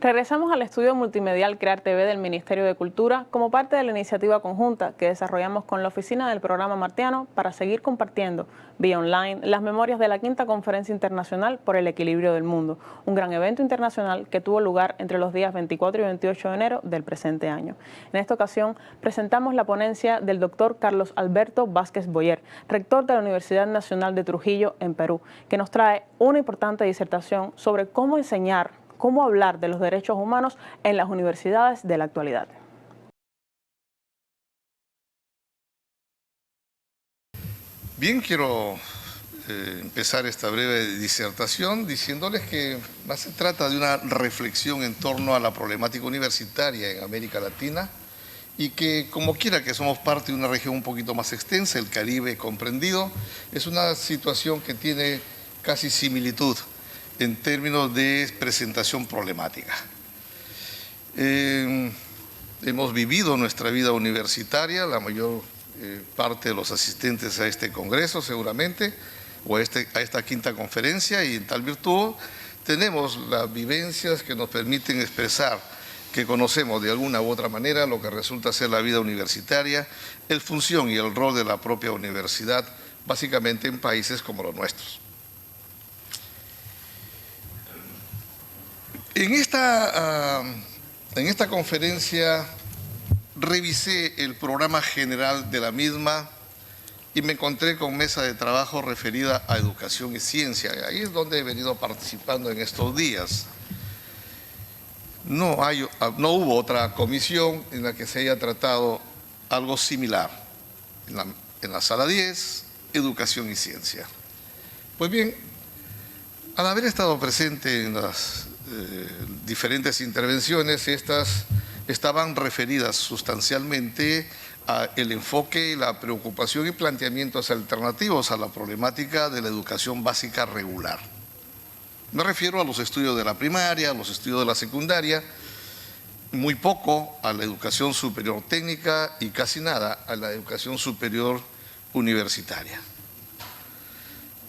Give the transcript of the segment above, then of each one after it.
Regresamos al estudio multimedial Crear TV del Ministerio de Cultura como parte de la iniciativa conjunta que desarrollamos con la oficina del programa Martiano para seguir compartiendo vía online las memorias de la quinta Conferencia Internacional por el Equilibrio del Mundo, un gran evento internacional que tuvo lugar entre los días 24 y 28 de enero del presente año. En esta ocasión presentamos la ponencia del doctor Carlos Alberto Vázquez Boyer, rector de la Universidad Nacional de Trujillo en Perú, que nos trae una importante disertación sobre cómo hablar de los derechos humanos en las universidades de la actualidad. Bien, quiero empezar esta breve disertación diciéndoles que más se trata de una reflexión en torno a la problemática universitaria en América Latina y que, como quiera que somos parte de una región un poquito más extensa, el Caribe comprendido, es una situación que tiene casi similitud en términos de presentación problemática. Hemos vivido nuestra vida universitaria, la mayor parte de los asistentes a este congreso seguramente, o a esta quinta conferencia, y en tal virtud tenemos las vivencias que nos permiten expresar que conocemos de alguna u otra manera lo que resulta ser la vida universitaria, el función y el rol de la propia universidad, básicamente en países como los nuestros. En esta conferencia revisé el programa general de la misma y me encontré con mesa de trabajo referida a educación y ciencia. Ahí es donde he venido participando en estos días. No hubo otra comisión en la que se haya tratado algo similar. En la sala 10, educación y ciencia. Pues bien, al haber estado presente en las diferentes intervenciones, estas estaban referidas sustancialmente al enfoque, la preocupación y planteamientos alternativos a la problemática de la educación básica regular. Me refiero a los estudios de la primaria, a los estudios de la secundaria, muy poco a la educación superior técnica y casi nada a la educación superior universitaria.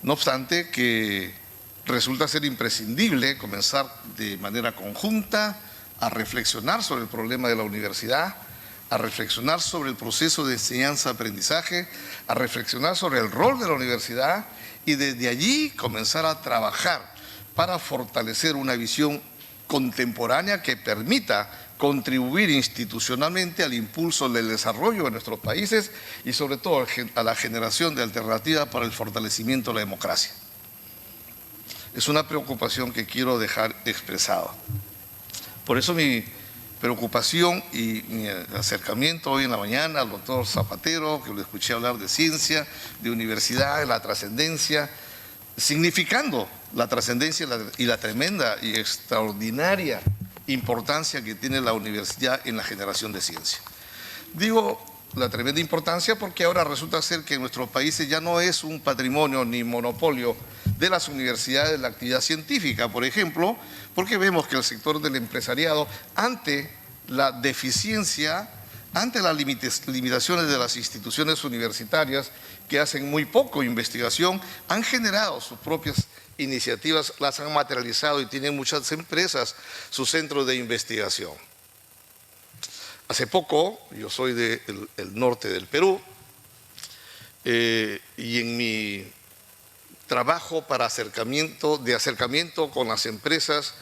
No obstante que resulta ser imprescindible comenzar de manera conjunta a reflexionar sobre el problema de la universidad, a reflexionar sobre el proceso de enseñanza-aprendizaje, a reflexionar sobre el rol de la universidad y desde allí comenzar a trabajar para fortalecer una visión contemporánea que permita contribuir institucionalmente al impulso del desarrollo de nuestros países y sobre todo a la generación de alternativas para el fortalecimiento de la democracia. Es una preocupación que quiero dejar expresada. Por eso mi preocupación y mi acercamiento hoy en la mañana al doctor Zapatero, que lo escuché hablar de ciencia, de universidad, de la trascendencia, significando la trascendencia y la tremenda y extraordinaria importancia que tiene la universidad en la generación de ciencia. Digo la tremenda importancia porque ahora resulta ser que en nuestros países ya no es un patrimonio ni monopolio de las universidades la actividad científica, por ejemplo, porque vemos que el sector del empresariado, ante la deficiencia, ante las limitaciones de las instituciones universitarias que hacen muy poco investigación, han generado sus propias iniciativas, las han materializado y tienen muchas empresas sus centros de investigación. Hace poco, yo soy del norte del Perú, y en mi trabajo de acercamiento con las empresas,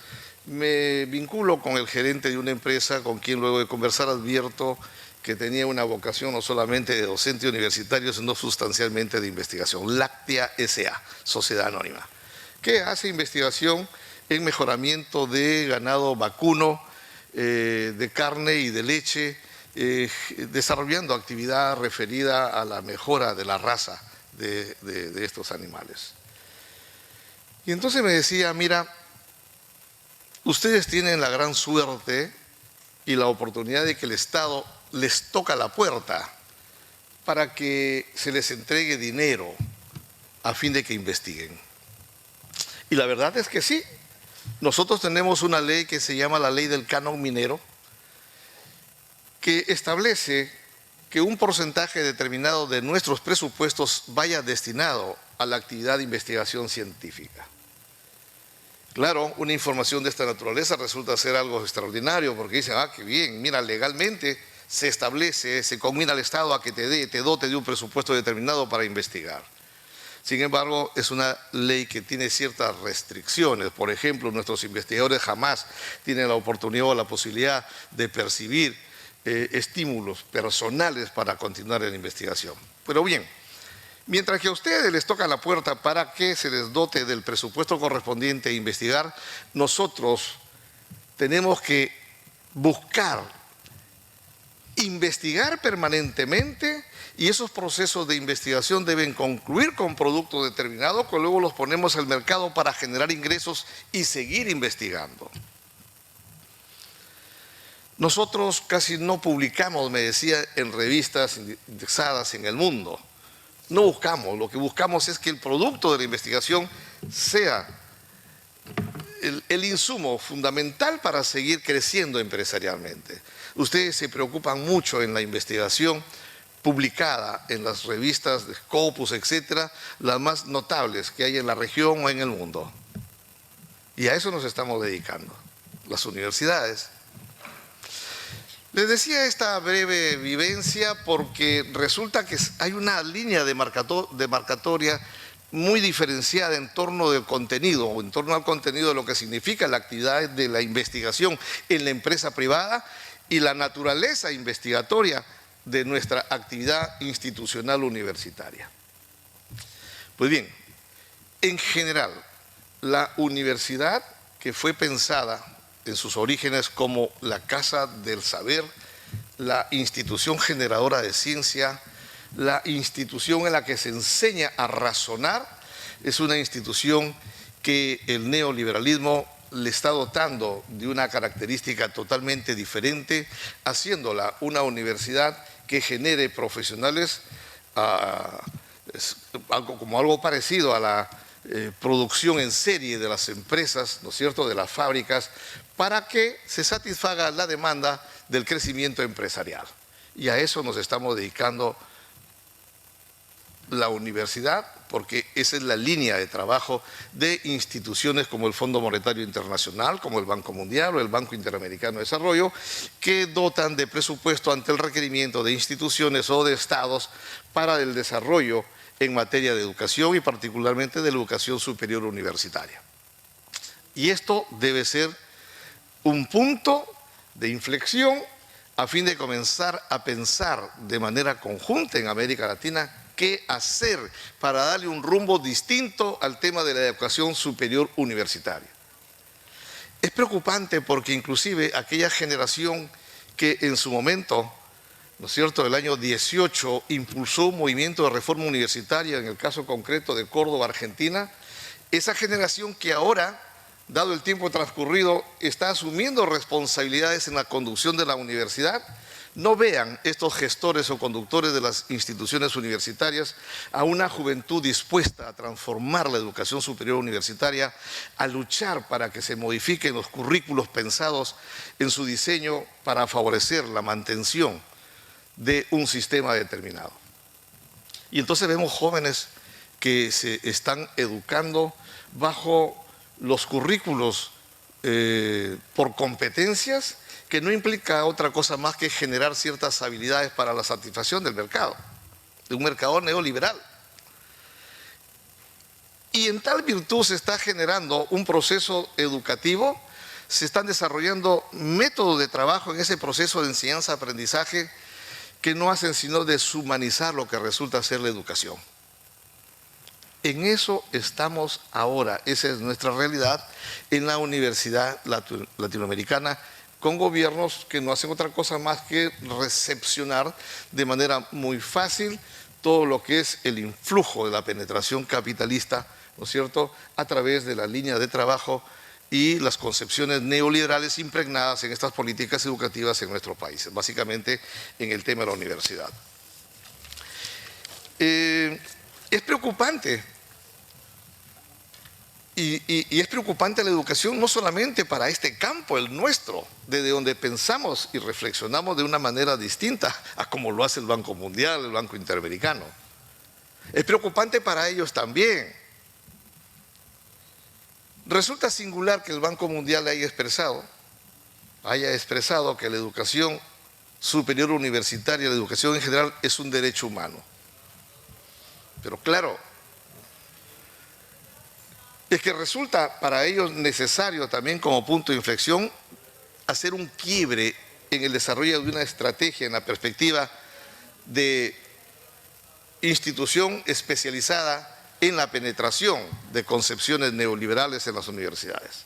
me vinculo con el gerente de una empresa con quien luego de conversar advierto que tenía una vocación no solamente de docente universitario, sino sustancialmente de investigación. Láctea S.A., Sociedad Anónima, que hace investigación en mejoramiento de ganado vacuno, de carne y de leche, desarrollando actividad referida a la mejora de la raza de estos animales. Y entonces me decía, mira, ustedes tienen la gran suerte y la oportunidad de que el Estado les toca la puerta para que se les entregue dinero a fin de que investiguen. Y la verdad es que sí. Nosotros tenemos una ley que se llama la Ley del Canon Minero, que establece que un porcentaje determinado de nuestros presupuestos vaya destinado a la actividad de investigación científica. Claro, una información de esta naturaleza resulta ser algo extraordinario porque dicen, ah, qué bien, mira, legalmente se establece, se conmina al Estado a que te dote de un presupuesto determinado para investigar. Sin embargo, es una ley que tiene ciertas restricciones. Por ejemplo, nuestros investigadores jamás tienen la oportunidad o la posibilidad de percibir estímulos personales para continuar en la investigación. Pero bien, mientras que a ustedes les toca la puerta para que se les dote del presupuesto correspondiente a investigar, nosotros tenemos que buscar investigar permanentemente, y esos procesos de investigación deben concluir con productos determinados que luego los ponemos al mercado para generar ingresos y seguir investigando. Nosotros casi no publicamos, me decía, en revistas indexadas en el mundo. No buscamos, lo que buscamos es que el producto de la investigación sea el insumo fundamental para seguir creciendo empresarialmente. Ustedes se preocupan mucho en la investigación publicada en las revistas de Scopus, etcétera, las más notables que hay en la región o en el mundo. Y a eso nos estamos dedicando, las universidades. Les decía esta breve vivencia porque resulta que hay una línea demarcatoria muy diferenciada en torno del contenido, o en torno al contenido de lo que significa la actividad de la investigación en la empresa privada y la naturaleza investigatoria de nuestra actividad institucional universitaria. Pues bien, en general, la universidad, que fue pensada en sus orígenes como la casa del saber, la institución generadora de ciencia, la institución en la que se enseña a razonar, es una institución que el neoliberalismo le está dotando de una característica totalmente diferente, haciéndola una universidad que genere profesionales algo parecido a la producción en serie de las empresas, ¿no es cierto?, de las fábricas, para que se satisfaga la demanda del crecimiento empresarial. Y a eso nos estamos dedicando la universidad, porque esa es la línea de trabajo de instituciones como el Fondo Monetario Internacional, como el Banco Mundial o el Banco Interamericano de Desarrollo, que dotan de presupuesto ante el requerimiento de instituciones o de estados para el desarrollo en materia de educación y particularmente de la educación superior universitaria. Y esto debe ser un punto de inflexión a fin de comenzar a pensar de manera conjunta en América Latina qué hacer para darle un rumbo distinto al tema de la educación superior universitaria. Es preocupante porque inclusive aquella generación que en su momento, ¿no es cierto?, el año 18 impulsó un movimiento de reforma universitaria, en el caso concreto de Córdoba, Argentina, esa generación que ahora, dado el tiempo transcurrido, está asumiendo responsabilidades en la conducción de la universidad. No vean estos gestores o conductores de las instituciones universitarias a una juventud dispuesta a transformar la educación superior universitaria, a luchar para que se modifiquen los currículos pensados en su diseño para favorecer la mantención de un sistema determinado. Y entonces vemos jóvenes que se están educando bajo los currículos por competencias, que no implica otra cosa más que generar ciertas habilidades para la satisfacción del mercado, de un mercado neoliberal. Y en tal virtud se está generando un proceso educativo, se están desarrollando métodos de trabajo en ese proceso de enseñanza-aprendizaje que no hacen sino deshumanizar lo que resulta ser la educación. En eso estamos ahora, esa es nuestra realidad en la Universidad Latinoamericana, con gobiernos que no hacen otra cosa más que recepcionar de manera muy fácil todo lo que es el influjo de la penetración capitalista, ¿no es cierto?, a través de la línea de trabajo y las concepciones neoliberales impregnadas en estas políticas educativas en nuestros países, básicamente en el tema de la universidad. Es preocupante. Y es preocupante la educación no solamente para este campo, el nuestro, desde donde pensamos y reflexionamos de una manera distinta a como lo hace el Banco Mundial, el Banco Interamericano. Es preocupante para ellos también. Resulta singular que el Banco Mundial haya expresado que la educación superior universitaria, la educación en general, es un derecho humano. Pero claro, es que resulta para ellos necesario también como punto de inflexión hacer un quiebre en el desarrollo de una estrategia en la perspectiva de institución especializada en la penetración de concepciones neoliberales en las universidades.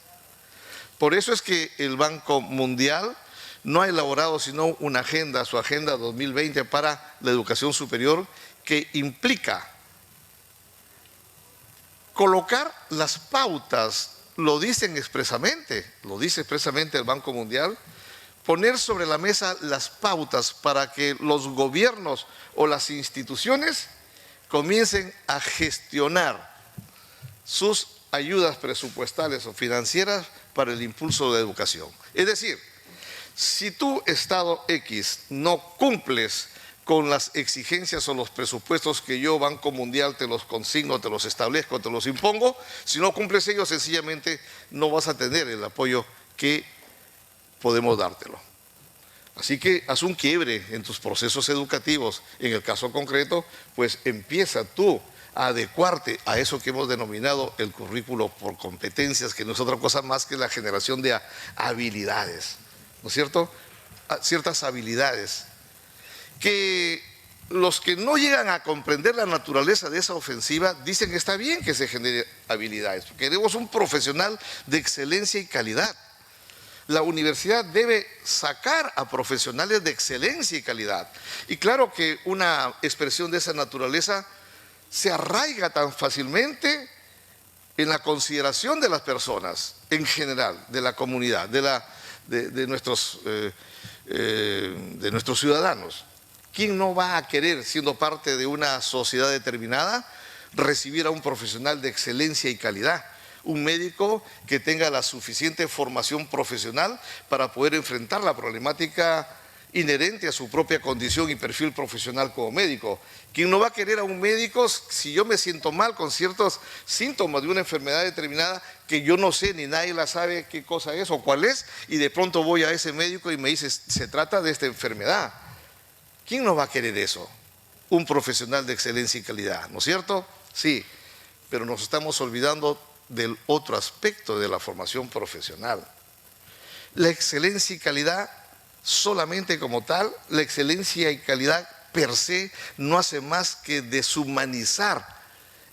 Por eso es que el Banco Mundial no ha elaborado sino una agenda, su Agenda 2020 para la educación superior, que implica colocar las pautas, lo dice expresamente el Banco Mundial, poner sobre la mesa las pautas para que los gobiernos o las instituciones comiencen a gestionar sus ayudas presupuestales o financieras para el impulso de la educación. Es decir, si tú, Estado X, no cumples con las exigencias o los presupuestos que yo, Banco Mundial, te los consigno, te los establezco, te los impongo, si no cumples ellos, sencillamente no vas a tener el apoyo que podemos dártelo. Así que haz un quiebre en tus procesos educativos. En el caso concreto, pues empieza tú a adecuarte a eso que hemos denominado el currículo por competencias, que no es otra cosa más que la generación de habilidades, ¿no es cierto? Ciertas habilidades que los que no llegan a comprender la naturaleza de esa ofensiva dicen que está bien que se genere habilidades. Queremos un profesional de excelencia y calidad. La universidad debe sacar a profesionales de excelencia y calidad. Y claro que una expresión de esa naturaleza se arraiga tan fácilmente en la consideración de las personas en general, de la comunidad, de nuestros ciudadanos. ¿Quién no va a querer, siendo parte de una sociedad determinada, recibir a un profesional de excelencia y calidad? Un médico que tenga la suficiente formación profesional para poder enfrentar la problemática inherente a su propia condición y perfil profesional como médico. ¿Quién no va a querer a un médico si yo me siento mal con ciertos síntomas de una enfermedad determinada que yo no sé ni nadie la sabe qué cosa es o cuál es, y de pronto voy a ese médico y me dice, se trata de esta enfermedad? ¿Quién no va a querer eso? Un profesional de excelencia y calidad, ¿no es cierto? Sí, pero nos estamos olvidando del otro aspecto de la formación profesional. La excelencia y calidad solamente como tal, la excelencia y calidad per se no hace más que deshumanizar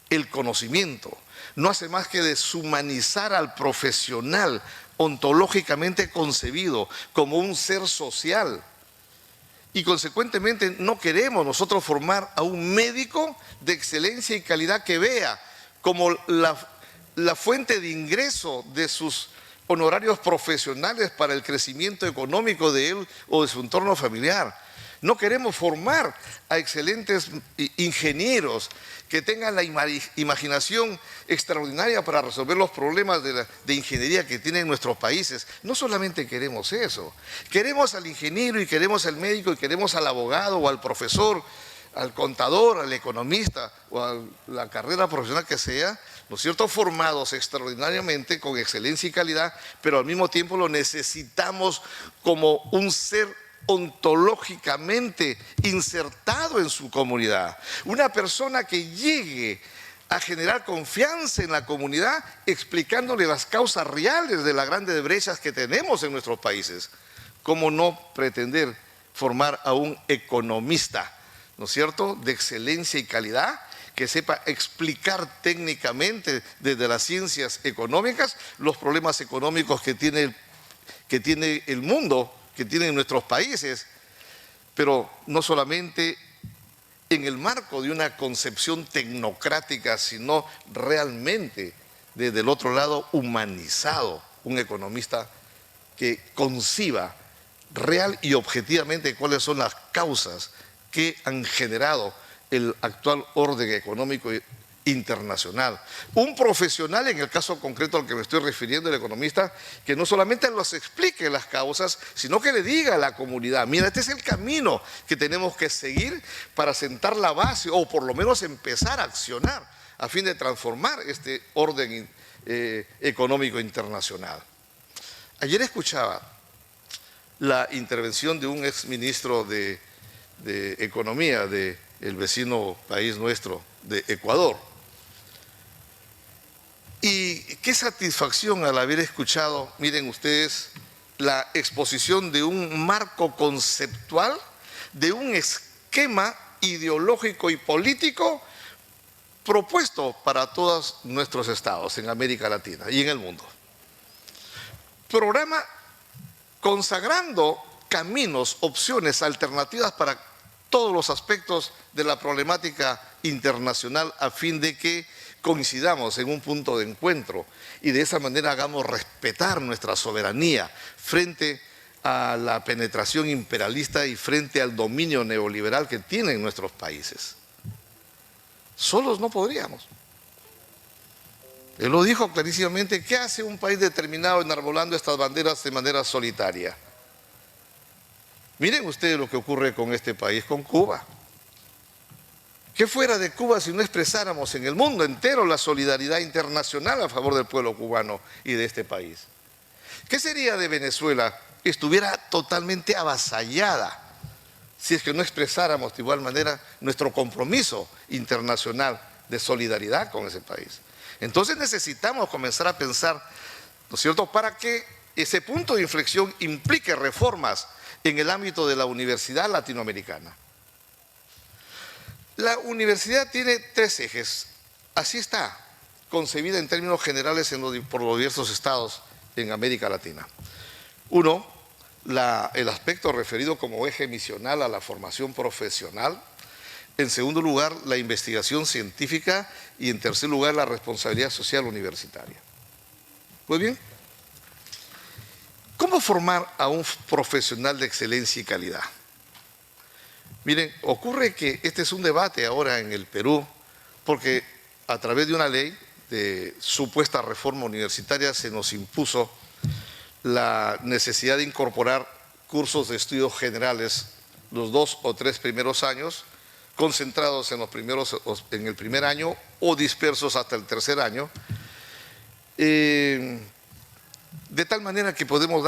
el conocimiento, no hace más que deshumanizar al profesional ontológicamente concebido como un ser social. Y consecuentemente no queremos nosotros formar a un médico de excelencia y calidad que vea como la fuente de ingreso de sus honorarios profesionales para el crecimiento económico de él o de su entorno familiar. No queremos formar a excelentes ingenieros que tengan la imaginación extraordinaria para resolver los problemas de ingeniería que tienen nuestros países. No solamente queremos eso, queremos al ingeniero y queremos al médico y queremos al abogado o al profesor, al contador, al economista o a la carrera profesional que sea, ¿no es cierto?, formados extraordinariamente con excelencia y calidad, pero al mismo tiempo lo necesitamos como un ser ontológicamente insertado en su comunidad. Una persona que llegue a generar confianza en la comunidad explicándole las causas reales de las grandes brechas que tenemos en nuestros países. ¿Cómo no pretender formar a un economista, ¿no es cierto?, de excelencia y calidad, que sepa explicar técnicamente desde las ciencias económicas los problemas económicos que tiene el mundo, que tienen nuestros países, pero no solamente en el marco de una concepción tecnocrática, sino realmente desde el otro lado humanizado, un economista que conciba real y objetivamente cuáles son las causas que han generado el actual orden económico internacional. Un profesional, en el caso concreto al que me estoy refiriendo, el economista, que no solamente los explique las causas, sino que le diga a la comunidad, mira, este es el camino que tenemos que seguir para sentar la base o por lo menos empezar a accionar a fin de transformar este orden económico internacional. Ayer escuchaba la intervención de un exministro de Economía del vecino país nuestro, de Ecuador. Y qué satisfacción al haber escuchado, miren ustedes, la exposición de un marco conceptual, de un esquema ideológico y político propuesto para todos nuestros estados en América Latina y en el mundo. Programa consagrando caminos, opciones, alternativas para todos los aspectos de la problemática internacional a fin de que coincidamos en un punto de encuentro y de esa manera hagamos respetar nuestra soberanía frente a la penetración imperialista y frente al dominio neoliberal que tienen nuestros países. Solos no podríamos. Él lo dijo clarísimamente. ¿Qué hace un país determinado enarbolando estas banderas de manera solitaria? Miren ustedes lo que ocurre con este país, con Cuba. ¿Qué fuera de Cuba si no expresáramos en el mundo entero la solidaridad internacional a favor del pueblo cubano y de este país? ¿Qué sería de Venezuela? Estuviera totalmente avasallada si es que no expresáramos de igual manera nuestro compromiso internacional de solidaridad con ese país. Entonces necesitamos comenzar a pensar, ¿no es cierto?, para que ese punto de inflexión implique reformas en el ámbito de la universidad latinoamericana. La universidad tiene 3 ejes, así está concebida en términos generales por los diversos estados en América Latina. Uno, el aspecto referido como eje misional a la formación profesional. En segundo lugar, la investigación científica y en tercer lugar, la responsabilidad social universitaria. Pues bien, ¿cómo formar a un profesional de excelencia y calidad? Miren, ocurre que este es un debate ahora en el Perú porque a través de una ley de supuesta reforma universitaria se nos impuso la necesidad de incorporar cursos de estudios generales los 2 o 3 primeros años, concentrados en el primer año o dispersos hasta el tercer año, de tal manera que podamos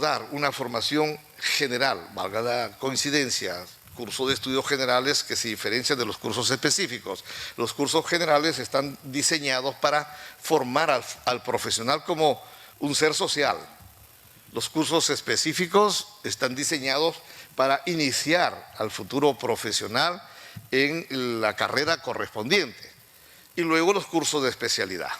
dar una formación general, valga la coincidencia, cursos de estudios generales que se diferencian de los cursos específicos. Los cursos generales están diseñados para formar al profesional como un ser social. Los cursos específicos están diseñados para iniciar al futuro profesional en la carrera correspondiente y luego los cursos de especialidad.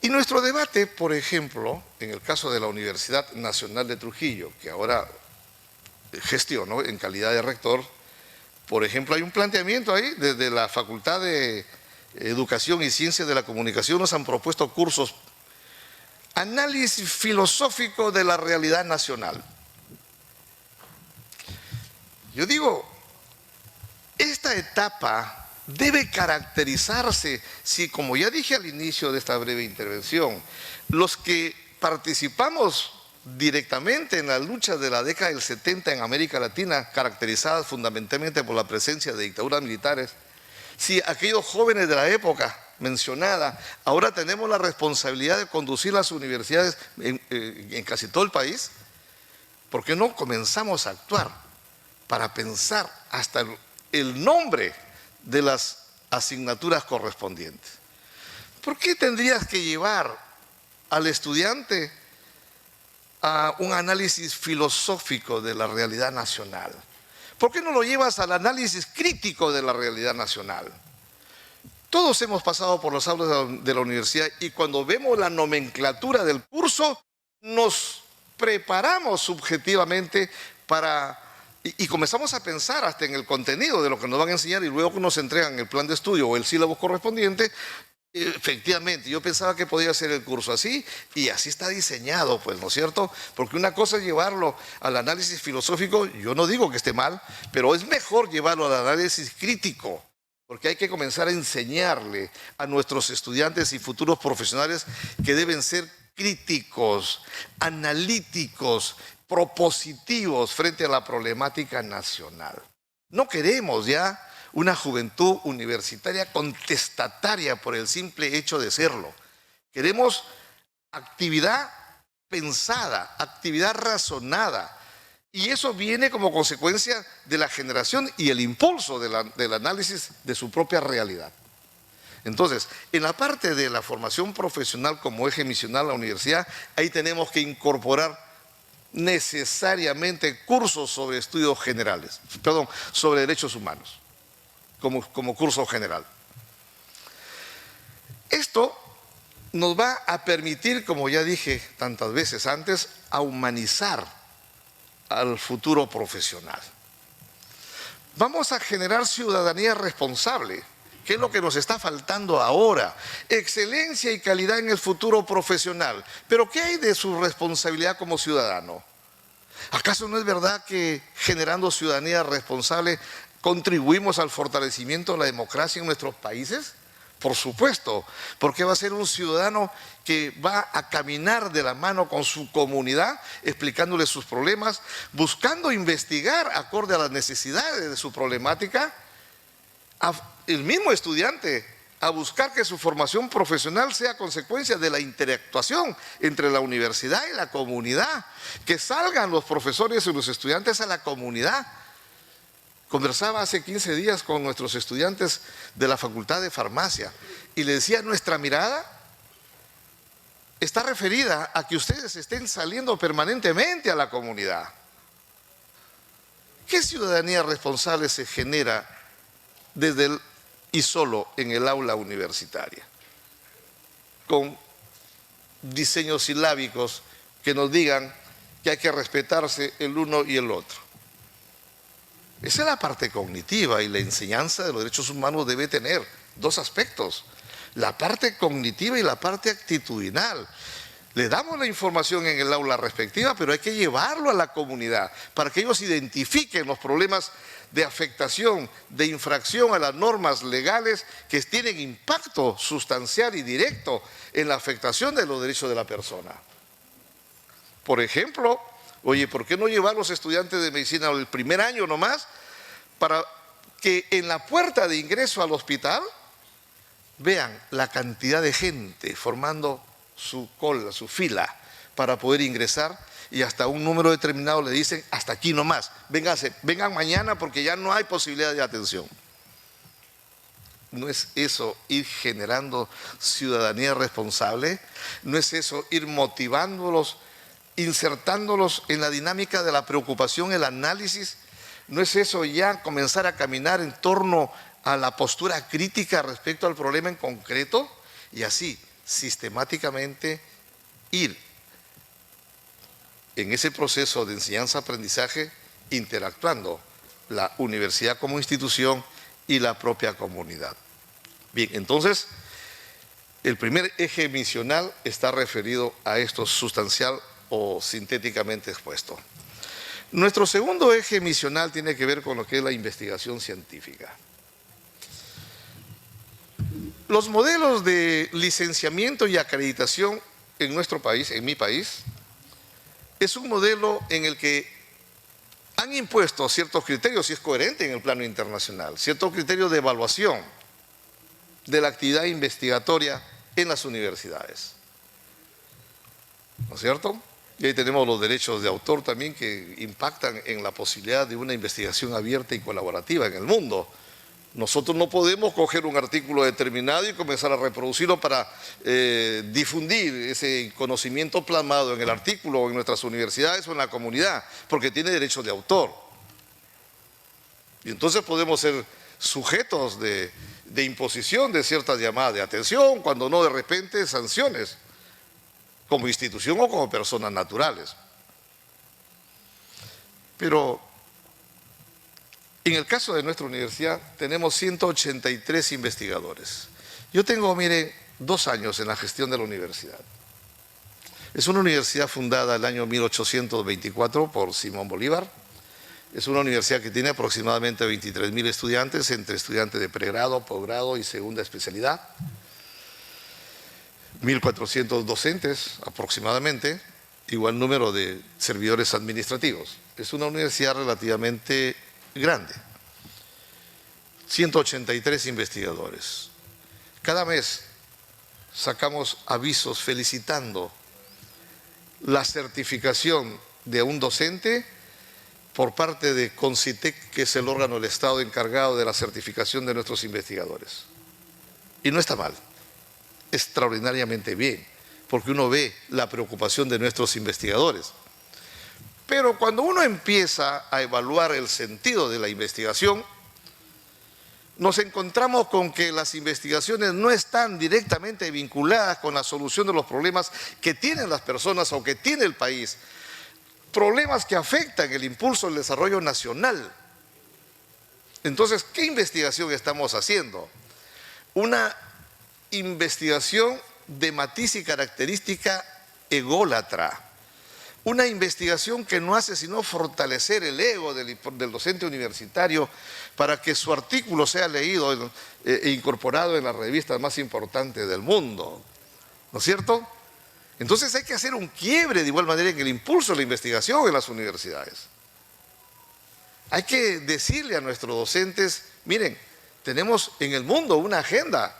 Y nuestro debate, por ejemplo, en el caso de la Universidad Nacional de Trujillo, que ahora gestiono en calidad de rector, por ejemplo, hay un planteamiento ahí desde la Facultad de Educación y Ciencias de la Comunicación. Nos han propuesto cursos, análisis filosófico de la realidad nacional. Yo digo, esta etapa debe caracterizarse, si, como ya dije al inicio de esta breve intervención, los que participamos directamente en la lucha de la década del 70 en América Latina, caracterizadas fundamentalmente por la presencia de dictaduras militares, si aquellos jóvenes de la época mencionada, ahora tenemos la responsabilidad de conducir las universidades en casi todo el país, ¿por qué no comenzamos a actuar para pensar hasta el nombre de las asignaturas correspondientes? ¿Por qué tendrías que llevar al estudiante a un análisis filosófico de la realidad nacional? ¿Por qué no lo llevas al análisis crítico de la realidad nacional? Todos hemos pasado por las aulas de la universidad y cuando vemos la nomenclatura del curso, nos preparamos subjetivamente y comenzamos a pensar hasta en el contenido de lo que nos van a enseñar y luego que nos entregan el plan de estudio o el sílabo correspondiente. Efectivamente, yo pensaba que podía ser el curso así y así está diseñado, pues, ¿no es cierto? Porque una cosa es llevarlo al análisis filosófico, yo no digo que esté mal, pero es mejor llevarlo al análisis crítico, porque hay que comenzar a enseñarle a nuestros estudiantes y futuros profesionales que deben ser críticos, analíticos, propositivos frente a la problemática nacional. No queremos ya una juventud universitaria contestataria por el simple hecho de serlo. Queremos actividad pensada, actividad razonada. Y eso viene como consecuencia de la generación y el impulso del análisis de su propia realidad. Entonces, en la parte de la formación profesional como eje misional a la universidad, ahí tenemos que incorporar necesariamente cursos sobre estudios generales, sobre derechos humanos, como curso general. Esto nos va a permitir, como ya dije tantas veces antes, a humanizar al futuro profesional. Vamos a generar ciudadanía responsable, que es lo que nos está faltando ahora. Excelencia y calidad en el futuro profesional. Pero ¿qué hay de su responsabilidad como ciudadano? ¿Acaso no es verdad que generando ciudadanía responsable contribuimos al fortalecimiento de la democracia en nuestros países? Por supuesto, porque va a ser un ciudadano que va a caminar de la mano con su comunidad, explicándole sus problemas, buscando investigar acorde a las necesidades de su problemática, el mismo estudiante a buscar que su formación profesional sea consecuencia de la interactuación entre la universidad y la comunidad, que salgan los profesores y los estudiantes a la comunidad. Conversaba hace 15 días con nuestros estudiantes de la Facultad de Farmacia y les decía, nuestra mirada está referida a que ustedes estén saliendo permanentemente a la comunidad. ¿Qué ciudadanía responsable se genera desde y solo en el aula universitaria? Con diseños silábicos que nos digan que hay que respetarse el uno y el otro. Esa es la parte cognitiva y la enseñanza de los derechos humanos debe tener dos aspectos, la parte cognitiva y la parte actitudinal. Le damos la información en el aula respectiva, pero hay que llevarlo a la comunidad para que ellos identifiquen los problemas de afectación, de infracción a las normas legales que tienen impacto sustancial y directo en la afectación de los derechos de la persona. Por ejemplo, oye, ¿por qué no llevar a los estudiantes de medicina el primer año nomás para que en la puerta de ingreso al hospital vean la cantidad de gente formando su cola, su fila para poder ingresar y hasta un número determinado le dicen hasta aquí nomás, vénganse, vengan mañana porque ya no hay posibilidad de atención? ¿No es eso ir generando ciudadanía responsable? ¿No es eso ir motivándolos, insertándolos en la dinámica de la preocupación, el análisis? ¿No es eso ya comenzar a caminar en torno a la postura crítica respecto al problema en concreto? Y así, sistemáticamente, ir en ese proceso de enseñanza-aprendizaje interactuando la universidad como institución y la propia comunidad. Bien, entonces, el primer eje misional está referido a esto sustancial o sintéticamente expuesto. Nuestro segundo eje misional tiene que ver con lo que es la investigación científica. Los modelos de licenciamiento y acreditación en nuestro país, en mi país, es un modelo en el que han impuesto ciertos criterios, y es coherente en el plano internacional, ciertos criterios de evaluación de la actividad investigatoria en las universidades. ¿No es cierto? Y ahí tenemos los derechos de autor también que impactan en la posibilidad de una investigación abierta y colaborativa en el mundo. Nosotros no podemos coger un artículo determinado y comenzar a reproducirlo para difundir ese conocimiento plasmado en el artículo en nuestras universidades o en la comunidad, porque tiene derechos de autor. Y entonces podemos ser sujetos de imposición de ciertas llamadas de atención, cuando no de repente sanciones, como institución o como personas naturales. Pero en el caso de nuestra universidad tenemos 183 investigadores. Yo tengo, miren, 2 años en la gestión de la universidad. Es una universidad fundada el año 1824 por Simón Bolívar. Es una universidad que tiene aproximadamente 23.000 estudiantes, entre estudiantes de pregrado, posgrado y segunda especialidad. 1.400 docentes aproximadamente, igual número de servidores administrativos. Es una universidad relativamente grande. 183 investigadores. Cada mes sacamos avisos felicitando la certificación de un docente por parte de CONCITEC, que es el órgano del Estado encargado de la certificación de nuestros investigadores. Y no está mal, extraordinariamente bien, porque uno ve la preocupación de nuestros investigadores. Pero cuando uno empieza a evaluar el sentido de la investigación, nos encontramos con que las investigaciones no están directamente vinculadas con la solución de los problemas que tienen las personas o que tiene el país, problemas que afectan el impulso del desarrollo nacional. Entonces, ¿qué investigación estamos haciendo? Una investigación de matiz y característica ególatra. Una investigación que no hace sino fortalecer el ego del docente universitario para que su artículo sea leído e incorporado en las revistas más importantes del mundo. ¿No es cierto? Entonces hay que hacer un quiebre de igual manera en el impulso de la investigación en las universidades. Hay que decirle a nuestros docentes, miren, tenemos en el mundo una agenda.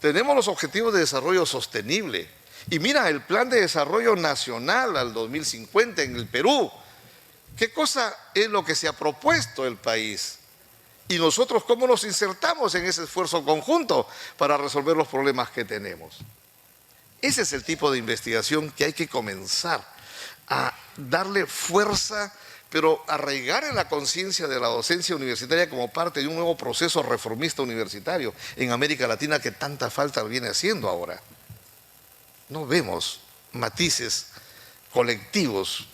Tenemos los objetivos de desarrollo sostenible. Y mira, el Plan de Desarrollo Nacional al 2050 en el Perú. ¿Qué cosa es lo que se ha propuesto el país? Y nosotros, ¿cómo nos insertamos en ese esfuerzo conjunto para resolver los problemas que tenemos? Ese es el tipo de investigación que hay que comenzar a darle fuerza, pero arraigar en la conciencia de la docencia universitaria como parte de un nuevo proceso reformista universitario en América Latina que tanta falta viene haciendo ahora. No vemos matices colectivos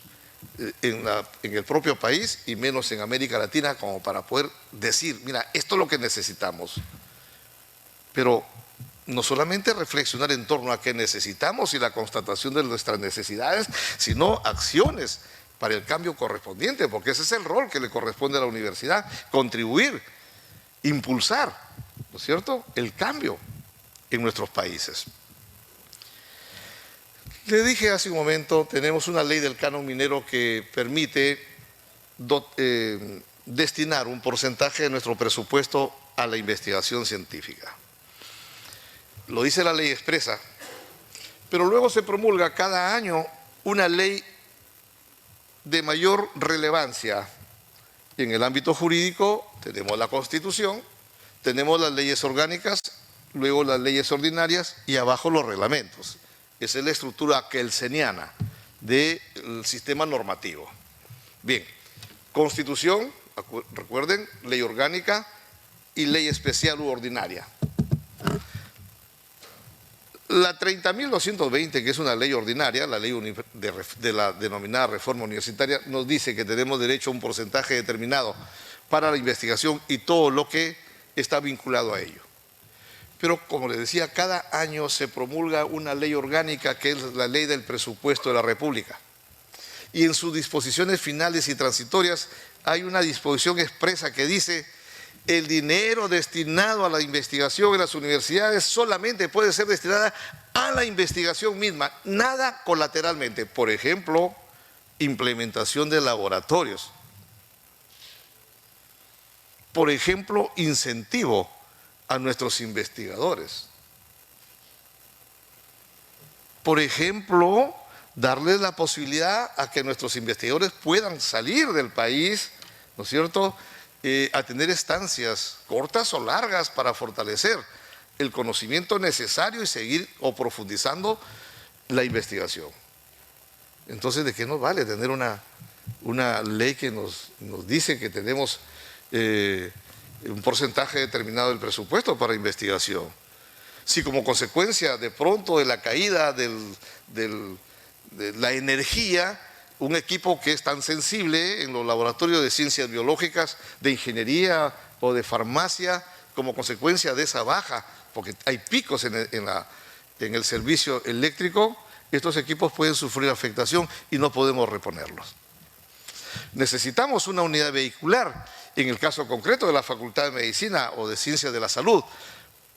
en el propio país y menos en América Latina como para poder decir, mira, esto es lo que necesitamos. Pero no solamente reflexionar en torno a qué necesitamos y la constatación de nuestras necesidades, sino acciones para el cambio correspondiente, porque ese es el rol que le corresponde a la universidad, contribuir, impulsar, ¿no es cierto?, el cambio en nuestros países. Le dije hace un momento, tenemos una ley del canon minero que permite destinar un porcentaje de nuestro presupuesto a la investigación científica. Lo dice la ley expresa, pero luego se promulga cada año una ley de mayor relevancia. En el ámbito jurídico tenemos la Constitución, tenemos las leyes orgánicas, luego las leyes ordinarias y abajo los reglamentos. Esa es la estructura kelseniana del sistema normativo. Bien, Constitución, recuerden, ley orgánica y ley especial u ordinaria. La 30.220, que es una ley ordinaria, la ley de la denominada reforma universitaria, nos dice que tenemos derecho a un porcentaje determinado para la investigación y todo lo que está vinculado a ello. Pero, como les decía, cada año se promulga una ley orgánica que es la ley del presupuesto de la República. Y en sus disposiciones finales y transitorias hay una disposición expresa que dice: el dinero destinado a la investigación en las universidades solamente puede ser destinada a la investigación misma, nada colateralmente. Por ejemplo, implementación de laboratorios. Por ejemplo, incentivo a nuestros investigadores. Por ejemplo, darles la posibilidad a que nuestros investigadores puedan salir del país, ¿no es cierto?, a tener estancias cortas o largas para fortalecer el conocimiento necesario y seguir o profundizando la investigación. Entonces, ¿de qué nos vale tener una ley que nos dice que tenemos un porcentaje determinado del presupuesto para investigación? Si como consecuencia de pronto de la caída de la energía, un equipo que es tan sensible en los laboratorios de ciencias biológicas, de ingeniería o de farmacia, como consecuencia de esa baja, porque hay picos en el servicio eléctrico, estos equipos pueden sufrir afectación y no podemos reponerlos. Necesitamos una unidad vehicular, en el caso concreto de la Facultad de Medicina o de Ciencias de la Salud,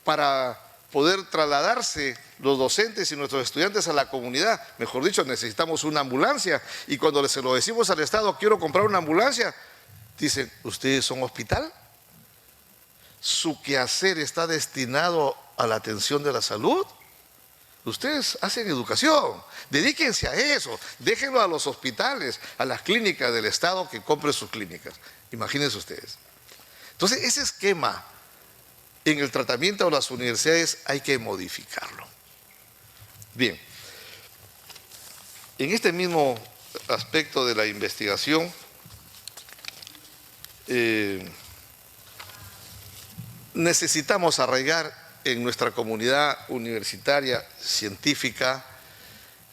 para poder trasladarse los docentes y nuestros estudiantes a la comunidad. Mejor dicho, necesitamos una ambulancia, y cuando se lo decimos al Estado, quiero comprar una ambulancia, dicen, ¿ustedes son hospital? su quehacer está destinado a la atención de la salud? Ustedes hacen educación, dedíquense a eso, déjenlo a los hospitales, a las clínicas del Estado que compren sus clínicas. Imagínense ustedes. Entonces, ese esquema en el tratamiento de las universidades hay que modificarlo. Bien, en este mismo aspecto de la investigación, necesitamos arraigar en nuestra comunidad universitaria, científica,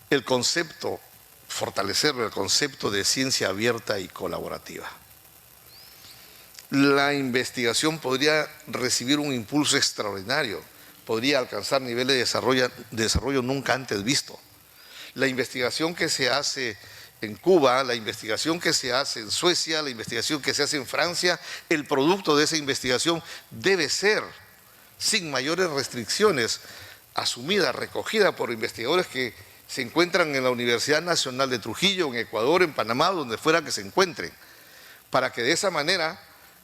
el concepto, fortalecerlo, el concepto de ciencia abierta y colaborativa. La investigación podría recibir un impulso extraordinario, podría alcanzar niveles de desarrollo nunca antes visto. La investigación que se hace en Cuba, la investigación que se hace en Suecia, la investigación que se hace en Francia, el producto de esa investigación debe ser, sin mayores restricciones, asumida, recogida por investigadores que se encuentran en la Universidad Nacional de Trujillo, en Ecuador, en Panamá, donde fuera que se encuentren, para que de esa manera,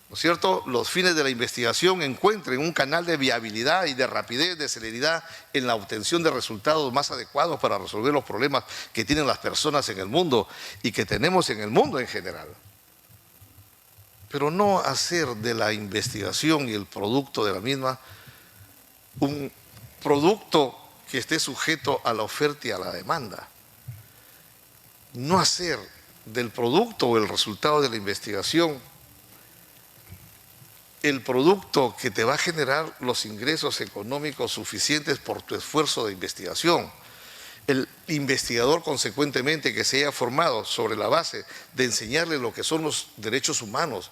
¿no es cierto?, los fines de la investigación encuentren un canal de viabilidad y de rapidez, de celeridad en la obtención de resultados más adecuados para resolver los problemas que tienen las personas en el mundo y que tenemos en el mundo en general. Pero no hacer de la investigación y el producto de la misma un producto que esté sujeto a la oferta y a la demanda. No hacer del producto o el resultado de la investigación el producto que te va a generar los ingresos económicos suficientes por tu esfuerzo de investigación. El investigador, consecuentemente, que se haya formado sobre la base de enseñarle lo que son los derechos humanos,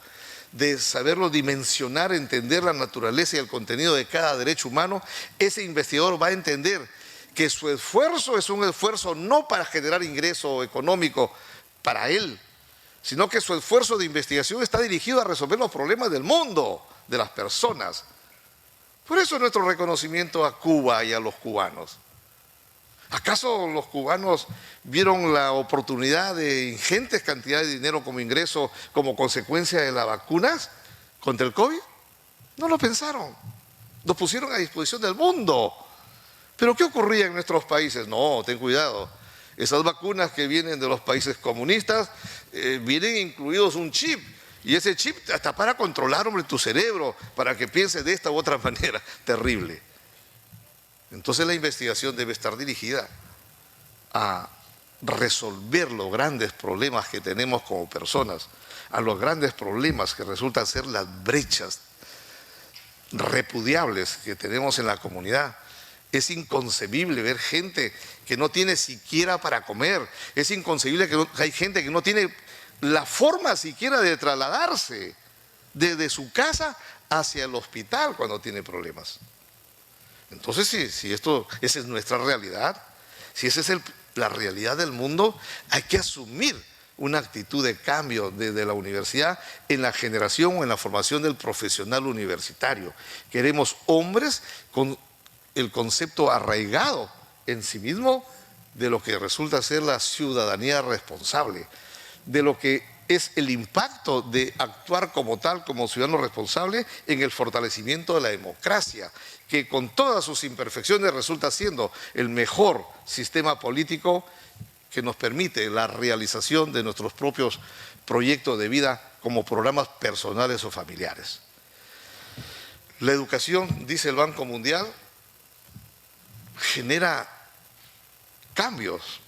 de saberlo dimensionar, entender la naturaleza y el contenido de cada derecho humano, ese investigador va a entender que su esfuerzo es un esfuerzo no para generar ingreso económico para él, sino que su esfuerzo de investigación está dirigido a resolver los problemas del mundo, de las personas. Por eso nuestro reconocimiento a Cuba y a los cubanos. ¿Acaso los cubanos vieron la oportunidad de ingentes cantidades de dinero como ingreso como consecuencia de las vacunas contra el COVID? No lo pensaron, lo pusieron a disposición del mundo. ¿Pero qué ocurría en nuestros países? No, ten cuidado. Esas vacunas que vienen de los países comunistas vienen incluidos un chip. Y ese chip hasta para controlar, hombre, tu cerebro, para que pienses de esta u otra manera. Terrible. Entonces la investigación debe estar dirigida a resolver los grandes problemas que tenemos como personas, a los grandes problemas que resultan ser las brechas repudiables que tenemos en la comunidad. Es inconcebible ver gente que no tiene siquiera para comer. Es inconcebible que hay gente que no tiene la forma siquiera de trasladarse desde su casa hacia el hospital cuando tiene problemas. Entonces, si esa es nuestra realidad, si esa es la realidad del mundo, hay que asumir una actitud de cambio desde la universidad en la generación o en la formación del profesional universitario. Queremos hombres con el concepto arraigado en sí mismo de lo que resulta ser la ciudadanía responsable, de lo que es el impacto de actuar como tal, como ciudadano responsable, en el fortalecimiento de la democracia, que con todas sus imperfecciones resulta siendo el mejor sistema político que nos permite la realización de nuestros propios proyectos de vida como programas personales o familiares. La educación, dice el Banco Mundial, genera cambios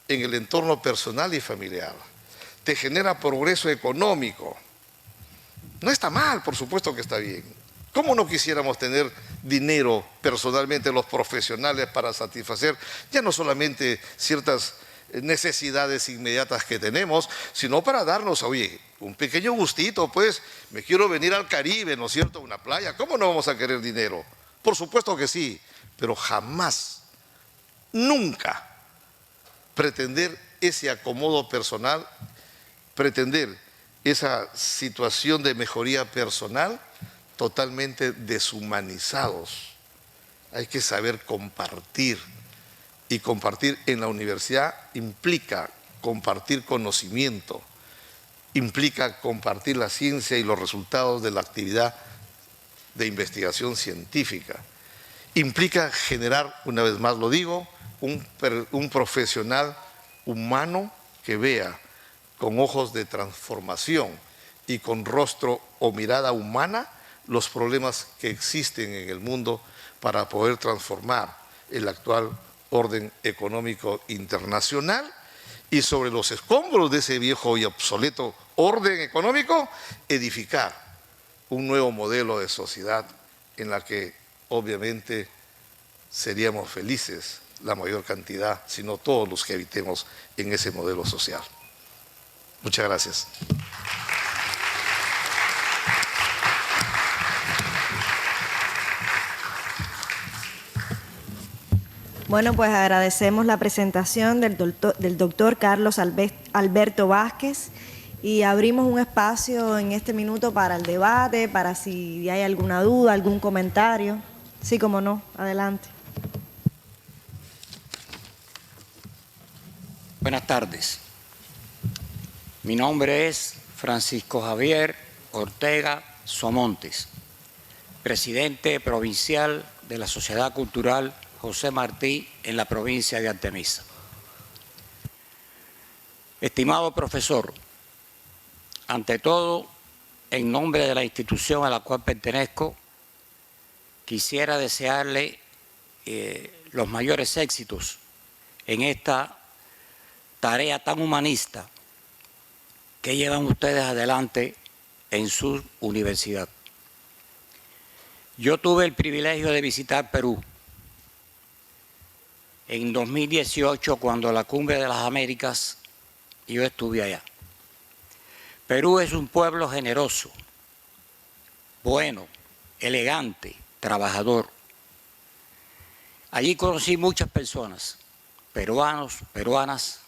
en el entorno personal y familiar. Te genera progreso económico. No está mal, por supuesto que está bien. ¿Cómo no quisiéramos tener dinero personalmente los profesionales para satisfacer ya no solamente ciertas necesidades inmediatas que tenemos, sino para darnos, oye, un pequeño gustito, pues, me quiero venir al Caribe, ¿no es cierto?, a una playa. ¿Cómo no vamos a querer dinero? Por supuesto que sí, pero jamás, nunca pretender ese acomodo personal, pretender esa situación de mejoría personal totalmente deshumanizados. Hay que saber compartir, y compartir en la universidad implica compartir conocimiento, implica compartir la ciencia y los resultados de la actividad de investigación científica. Implica generar, una vez más lo digo, un profesional humano que vea con ojos de transformación y con rostro o mirada humana los problemas que existen en el mundo para poder transformar el actual orden económico internacional y sobre los escombros de ese viejo y obsoleto orden económico, edificar un nuevo modelo de sociedad en la que obviamente seríamos felices la mayor cantidad, sino todos los que habitemos en ese modelo social. Muchas gracias. Bueno, pues agradecemos la presentación del doctor Carlos Alberto Vázquez y abrimos un espacio en este minuto para el debate, para si hay alguna duda, algún comentario. Sí, como no, adelante. Buenas tardes. Mi nombre es Francisco Javier Ortega Somontes, presidente provincial de la Sociedad Cultural José Martí en la provincia de Artemisa. Estimado profesor, ante todo, en nombre de la institución a la cual pertenezco, quisiera desearle los mayores éxitos en esta tarea tan humanista que llevan ustedes adelante en su universidad. Yo tuve el privilegio de visitar Perú en 2018, cuando la Cumbre de las Américas, yo estuve allá. Perú es un pueblo generoso, bueno, elegante, trabajador. Allí conocí muchas personas, peruanos, peruanas,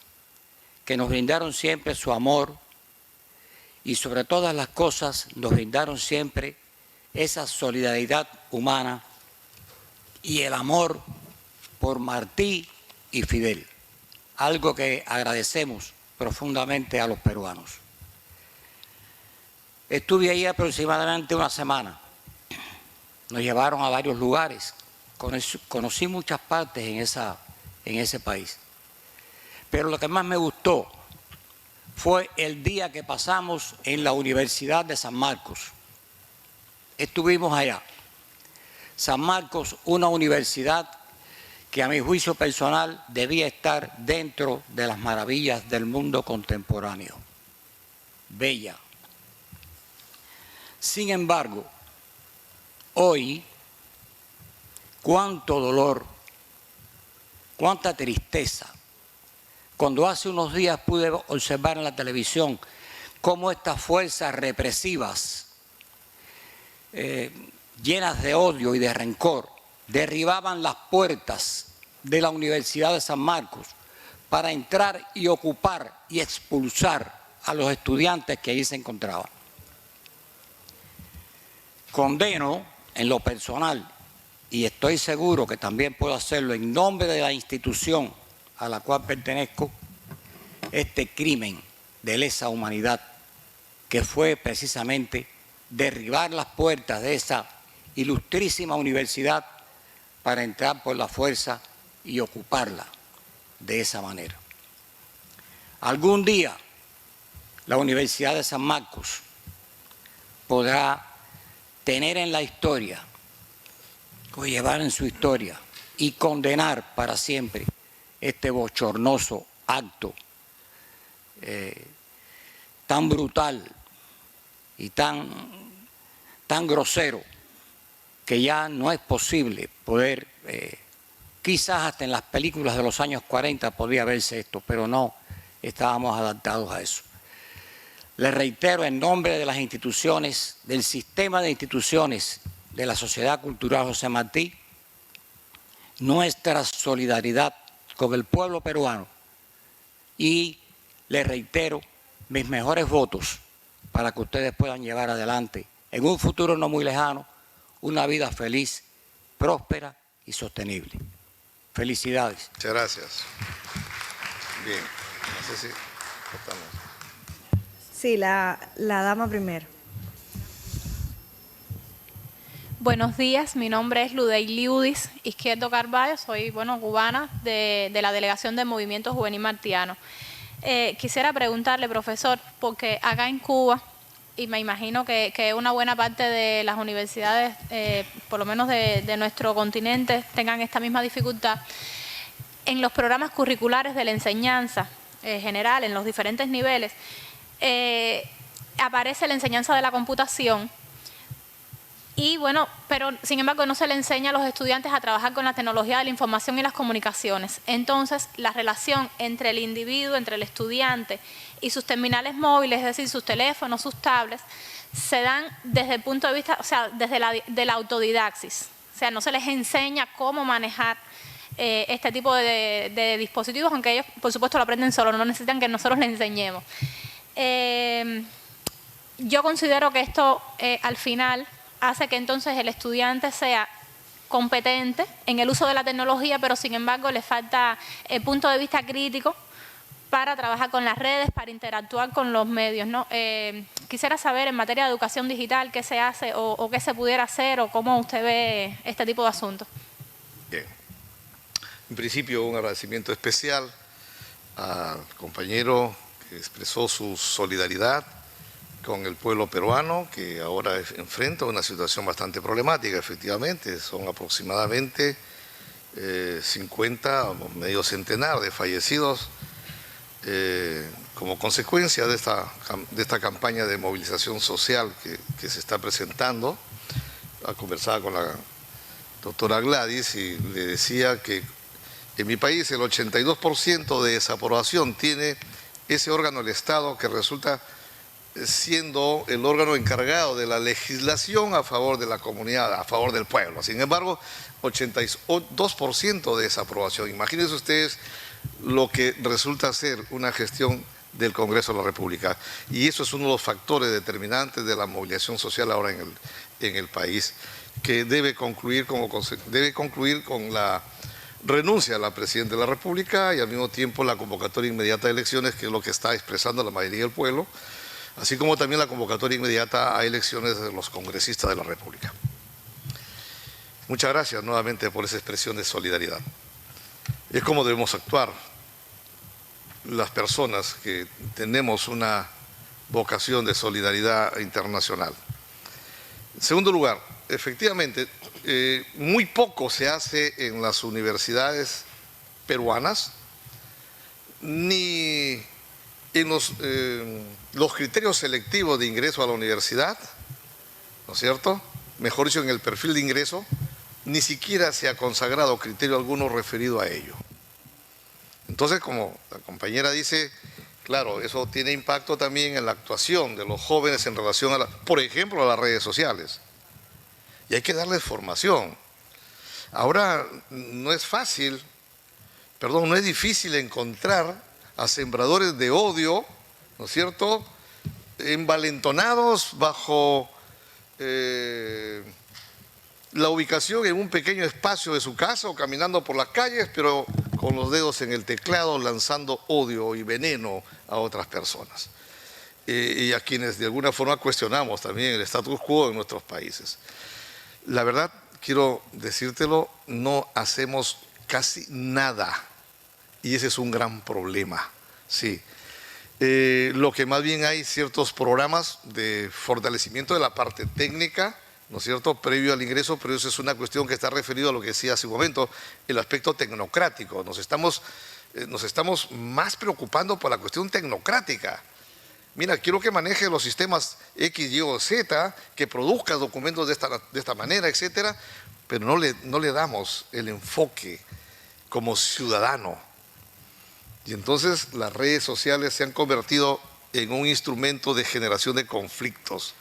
que nos brindaron siempre su amor y sobre todas las cosas nos brindaron siempre esa solidaridad humana y el amor por Martí y Fidel, algo que agradecemos profundamente a los peruanos. Estuve ahí aproximadamente una semana, nos llevaron a varios lugares, conocí muchas partes en ese país, pero lo que más me gustó fue el día que pasamos en la Universidad de San Marcos. Estuvimos allá. San Marcos, una universidad que a mi juicio personal debía estar dentro de las maravillas del mundo contemporáneo. Bella. Sin embargo, hoy, cuánto dolor, cuánta tristeza. Cuando hace unos días pude observar en la televisión cómo estas fuerzas represivas, llenas de odio y de rencor, derribaban las puertas de la Universidad de San Marcos para entrar y ocupar y expulsar a los estudiantes que allí se encontraban. Condeno en lo personal, y estoy seguro que también puedo hacerlo en nombre de la institución a la cual pertenezco, este crimen de lesa humanidad que fue precisamente derribar las puertas de esa ilustrísima universidad para entrar por la fuerza y ocuparla de esa manera. Algún día la Universidad de San Marcos podrá tener en la historia o llevar en su historia y condenar para siempre este bochornoso acto tan brutal y tan grosero que ya no es posible poder, quizás hasta en las películas de los años 40 podía verse esto, pero no estábamos adaptados a eso. Les reitero en nombre de las instituciones, del sistema de instituciones de la Sociedad Cultural José Martí, nuestra solidaridad con el pueblo peruano y les reitero mis mejores votos para que ustedes puedan llevar adelante en un futuro no muy lejano una vida feliz, próspera y sostenible. Felicidades. Muchas gracias. Bien, no sé si estamos. Sí, la dama primero. Buenos días, mi nombre es Ludeili Udis Izquierdo Carvalho, soy cubana de la Delegación del Movimiento Juvenil Martiano. Quisiera preguntarle, profesor, porque acá en Cuba, y me imagino que una buena parte de las universidades, por lo menos de nuestro continente, tengan esta misma dificultad, en los programas curriculares de la enseñanza general, en los diferentes niveles, aparece la enseñanza de la computación. Y pero sin embargo no se le enseña a los estudiantes a trabajar con la tecnología de la información y las comunicaciones. Entonces, la relación entre el individuo, entre el estudiante y sus terminales móviles, es decir, sus teléfonos, sus tablets, se dan desde el punto de vista, desde la autodidaxis. O sea, no se les enseña cómo manejar este tipo de dispositivos, aunque ellos, por supuesto, lo aprenden solos, no necesitan que nosotros les enseñemos. Yo considero que esto, al final, hace que entonces el estudiante sea competente en el uso de la tecnología, pero sin embargo le falta el punto de vista crítico para trabajar con las redes, para interactuar con los medios, ¿no? Quisiera saber en materia de educación digital qué se hace o qué se pudiera hacer o cómo usted ve este tipo de asuntos. Bien. En principio, un agradecimiento especial al compañero que expresó su solidaridad con el pueblo peruano, que ahora enfrenta una situación bastante problemática, efectivamente. Son aproximadamente 50 o medio centenar de fallecidos como consecuencia de esta campaña de movilización social que se está presentando. Conversaba con la doctora Gladys y le decía que en mi país el 82% de desaprobación tiene ese órgano del Estado que resulta siendo el órgano encargado de la legislación a favor de la comunidad, a favor del pueblo. Sin embargo, 82% de desaprobación. Imagínense ustedes lo que resulta ser una gestión del Congreso de la República. Y eso es uno de los factores determinantes de la movilización social ahora en el país, que debe concluir con la renuncia a la Presidenta de la República y al mismo tiempo la convocatoria inmediata de elecciones, que es lo que está expresando la mayoría del pueblo, así como también la convocatoria inmediata a elecciones de los congresistas de la República. Muchas gracias nuevamente por esa expresión de solidaridad. Es como debemos actuar las personas que tenemos una vocación de solidaridad internacional. En segundo lugar, efectivamente, muy poco se hace en las universidades peruanas, ni en los criterios selectivos de ingreso a la universidad, ¿no es cierto? Mejor dicho, en el perfil de ingreso, ni siquiera se ha consagrado criterio alguno referido a ello. Entonces, como la compañera dice, claro, eso tiene impacto también en la actuación de los jóvenes en relación a, por ejemplo, a las redes sociales. Y hay que darles formación. Ahora no es difícil encontrar a sembradores de odio, ¿no es cierto?, envalentonados bajo la ubicación en un pequeño espacio de su casa o caminando por las calles, pero con los dedos en el teclado lanzando odio y veneno a otras personas. Y a quienes de alguna forma cuestionamos también el status quo en nuestros países. La verdad, quiero decírtelo, no hacemos casi nada. Y ese es un gran problema, sí. Lo que más bien hay ciertos programas de fortalecimiento de la parte técnica, ¿no es cierto?, previo al ingreso, pero eso es una cuestión que está referido a lo que decía hace un momento, el aspecto tecnocrático. Nos estamos más preocupando por la cuestión tecnocrática. Mira, quiero que maneje los sistemas X, Y o Z, que produzca documentos de esta manera, etcétera, pero no le damos el enfoque como ciudadano. Y entonces las redes sociales se han convertido en un instrumento de generación de conflictos.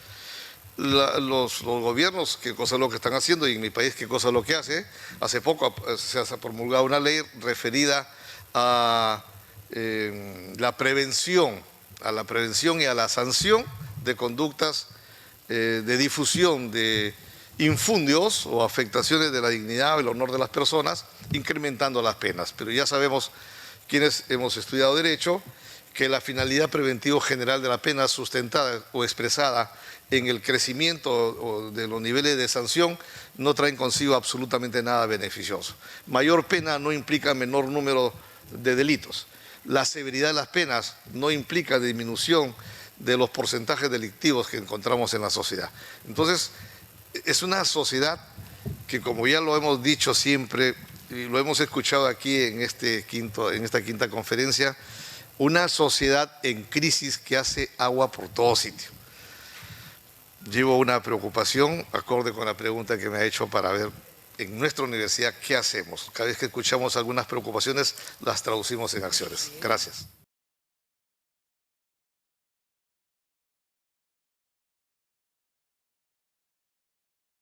Los gobiernos, qué cosa es lo que están haciendo, y en mi país qué cosa es lo que hace. Hace poco se ha promulgado una ley referida a la prevención y a la sanción de conductas de difusión de infundios o afectaciones de la dignidad o el honor de las personas, incrementando las penas. Pero ya sabemos, quienes hemos estudiado Derecho, que la finalidad preventiva general de la pena sustentada o expresada en el crecimiento de los niveles de sanción no traen consigo absolutamente nada beneficioso. Mayor pena no implica menor número de delitos. La severidad de las penas no implica disminución de los porcentajes delictivos que encontramos en la sociedad. Entonces, es una sociedad que, como ya lo hemos dicho siempre, y lo hemos escuchado aquí en esta quinta conferencia, una sociedad en crisis que hace agua por todo sitio. Llevo una preocupación, acorde con la pregunta que me ha hecho, para ver en nuestra universidad qué hacemos. Cada vez que escuchamos algunas preocupaciones, las traducimos en acciones. Gracias.